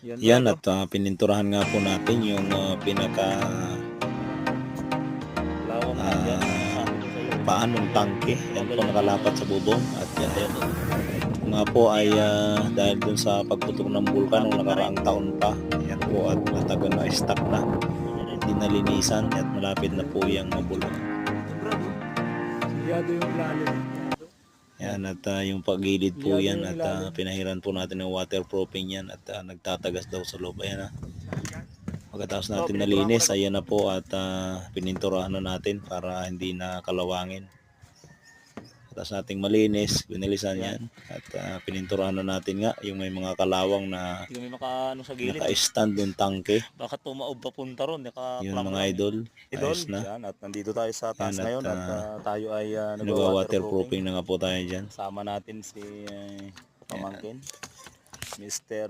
Yan at pininturahan nga po natin yung pinaka paan ng tangke. Yan po nakalapat sa bubong at yan nga po ay dahil dun sa pagputok ng bulkan noong nakaraang taon pa. Yan po at matagal na stuck na. Hindi nalinisan at malapit na po yung mabulok. Yan at yung paggilid po yan at pinahiran po natin ng waterproofing yan at nagtatagas daw sa loob. Ayan pagkatapos natin nalinis, ayan na po at pininturahan na natin para hindi na kalawangin. Tapos nating malinis, binilisan yan at pininturahan na natin nga yung may mga kalawang na naka-stand yung tangke. Baka tumaob papunta ron. Yun mga idol, ayos na. Yan, at nandito tayo sa taas ngayon at tayo ay nagwa-waterproofing na nga po tayo dyan. Sama natin si pamangkin, Mr.